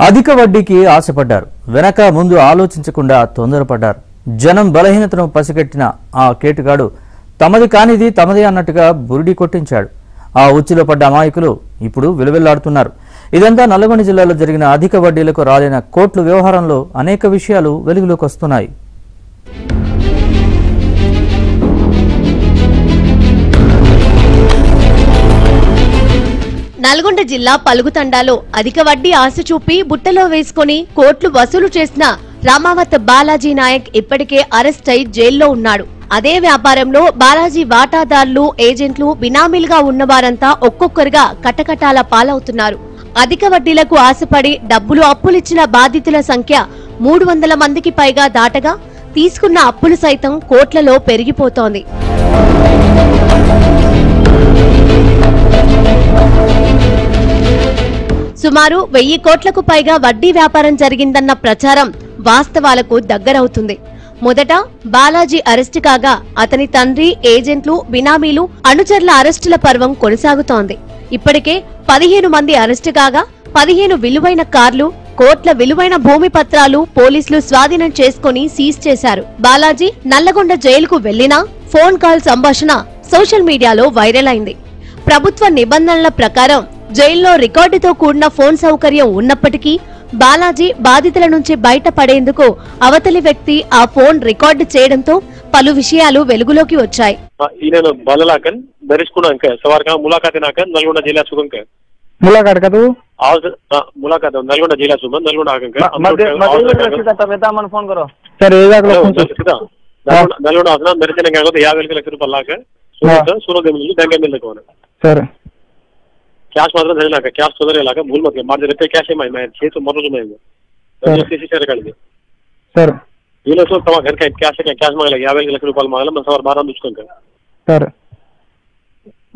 అధిక వడ్డీకి ఆశపడ్డారు. వెనక ముందు ఆలోచించకుండా తొందరపడ్డారు. జనం బలహీనతను పసిగట్టిన ఆ కేటుగాడు తమది కానిది తమదే అన్నట్టుగా బురిడి కొట్టించాడు. ఆ ఉచ్చులో పడ్డ అమాయకులు ఇప్పుడు విలువెల్లాడుతున్నారు. ఇదంతా నల్గొండ జిల్లాలో జరిగిన అధిక వడ్డీలకు రాలిన కోట్ల వ్యవహారంలో అనేక విషయాలు వెలుగులోకి వస్తున్నాయి. నల్గొండ జిల్లా పలుగుతండాలో అధిక వడ్డీ ఆశ చూపి బుట్టలో వేసుకుని కోట్లు వసూలు చేసిన రామావత్ బాలాజీ నాయక్ ఇప్పటికే అరెస్ట్ అయి జైల్లో ఉన్నాడు. అదే వ్యాపారంలో బాలాజీ వాటాదారులు, ఏజెంట్లు, బినామీలుగా ఉన్నవారంతా ఒక్కొక్కరుగా కటకటాల పాలవుతున్నారు. అధిక వడ్డీలకు ఆశపడి డబ్బులు అప్పులిచ్చిన బాధితుల సంఖ్య 300 మందికి పైగా దాటగా తీసుకున్న అప్పులు సైతం కోట్లలో పెరిగిపోతోంది. సుమారు 1000 కోట్లకు పైగా వడ్డీ వ్యాపారం జరిగిందన్న ప్రచారం వాస్తవాలకు దగ్గరవుతుంది. మొదట బాలాజీ అరెస్టు కాగా అతని తండ్రి, ఏజెంట్లు, బినామీలు, అనుచరుల అరెస్టుల పర్వం కొనసాగుతోంది. ఇప్పటికే 15 మంది అరెస్టు కాగా 15 విలువైన కార్లు, కోట్ల విలువైన భూమి పత్రాలు పోలీసులు స్వాధీనం చేసుకుని సీజ్ చేశారు. బాలాజీ నల్లగొండ జైలుకు వెళ్లినా ఫోన్ కాల్ సంభాషణ సోషల్ మీడియాలో వైరల్ అయింది. ప్రభుత్వ నిబంధనల ప్రకారం జైల్లో రికార్డుతో కూడిన ఫోన్ సౌకర్యం ఉన్నప్పటికీ బాలాజీ బాధితుల నుంచి బయటపడేందుకు అవతలి వ్యక్తి ఆ ఫోన్ రికార్డు చేయడంతో పలు విషయాలు వెలుగులోకి వచ్చాయి. नलगोंडा जिला सुगम के मुलाकात का तू मुलाकात नलगोंडा जिला सुगम नलगोंडा आगन के मन फोन करो सर नलगोंडा आसना मेरे से क्या होता 50 लक्ष रुपये लाख सूरत बैंक में मिलने को सर कैश मात्र धरना का कैश तोदर इलाका भूल मत मार दे रहे कैश है मैं 600 मरो जो मैं सीसी से रिकॉर्ड दे सर ये लोग तो तमा घर का कैश है कैश मांगला 50 लक्ष रुपये मांगला मैं सवार 12 दुष्कन का सर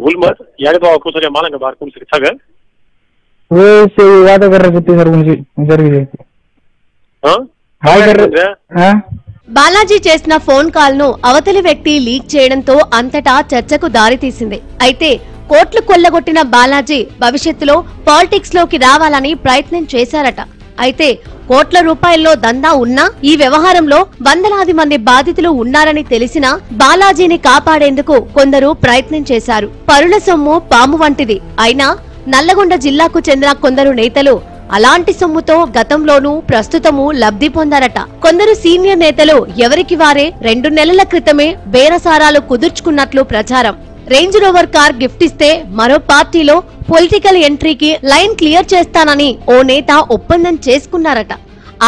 भूल मत यार तो आपको सर मालेंगे बाहर कौन से अच्छा वो से वादा कर रहे थे सर उनसे सर भी हां हाय कर रहे हां బాలాజీ చేసిన ఫోన్ కాల్ ను అవతలి వ్యక్తి లీక్ చేయడంతో అంతటా చర్చకు దారితీసింది. అయితే కోట్లు కొల్లగొట్టిన బాలాజీ భవిష్యత్తులో పాలిటిక్స్ లోకి రావాలని ప్రయత్నం చేశారట. అయితే కోట్ల రూపాయల్లో దందా ఉన్నా ఈ వ్యవహారంలో వందలాది మంది బాధితులు ఉన్నారని తెలిసినా బాలాజీని కాపాడేందుకు కొందరు ప్రయత్నం చేశారు. పరుల సొమ్ము పాము వంటిది అయినా నల్లగొండ జిల్లాకు చెందిన కొందరు నేతలు అలాంటి సొమ్ముతో గతంలోనూ ప్రస్తుతము లబ్ధి పొందారట. కొందరు సీనియర్ నేతలు ఎవరికి వారే 2 నెలల క్రితమే బేరసారాలు కుదుర్చుకున్నట్లు ప్రచారం. రేంజ్ రోవర్ కార్ గిఫ్ట్ ఇస్తే మరో పార్టీలో పొలిటికల్ ఎంట్రీకి లైన్ క్లియర్ చేస్తానని ఓ నేత ఒప్పందం చేసుకున్నారట.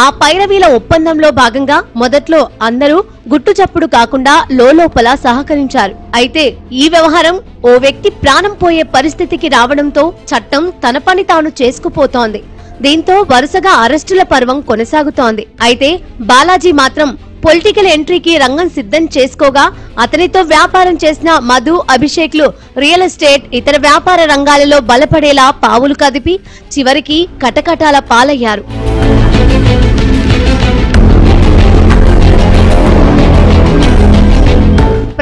ఆ పైరవీల ఒప్పందంలో భాగంగా మొదట్లో అందరూ గుట్టుచప్పుడు కాకుండా లోలోపల సహకరించారు. అయితే ఈ వ్యవహారం ఓ వ్యక్తి ప్రాణం పోయే పరిస్థితికి రావడంతో చట్టం తన పని తాను చేసుకుపోతోంది. దీంతో వరుసగా అరెస్టుల పర్వం కొనసాగుతోంది. అయితే బాలాజీ మాత్రం పొలిటికల్ ఎంట్రీకి రంగం సిద్ధం చేసుకోగా అతనితో వ్యాపారం చేసిన మధు, అభిషేక్లు రియల్ ఎస్టేట్, ఇతర వ్యాపార రంగాలలో బలపడేలా పావులు కదిపి చివరికి కటకటాల పాలయ్యారు.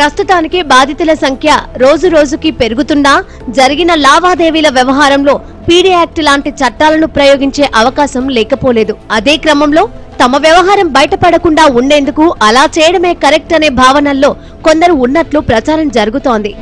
ప్రస్తుతానికి బాధితుల సంఖ్య రోజు రోజుకి పెరుగుతున్నా జరిగిన లావాదేవీల వ్యవహారంలో పీడీ యాక్ట్ లాంటి చట్టాలను ప్రయోగించే అవకాశం లేకపోలేదు. అదే క్రమంలో తమ వ్యవహారం బయటపడకుండా ఉండేందుకు అలా చేయడమే కరెక్ట్ అనే భావనల్లో కొందరు ఉన్నట్లు ప్రచారం జరుగుతోంది.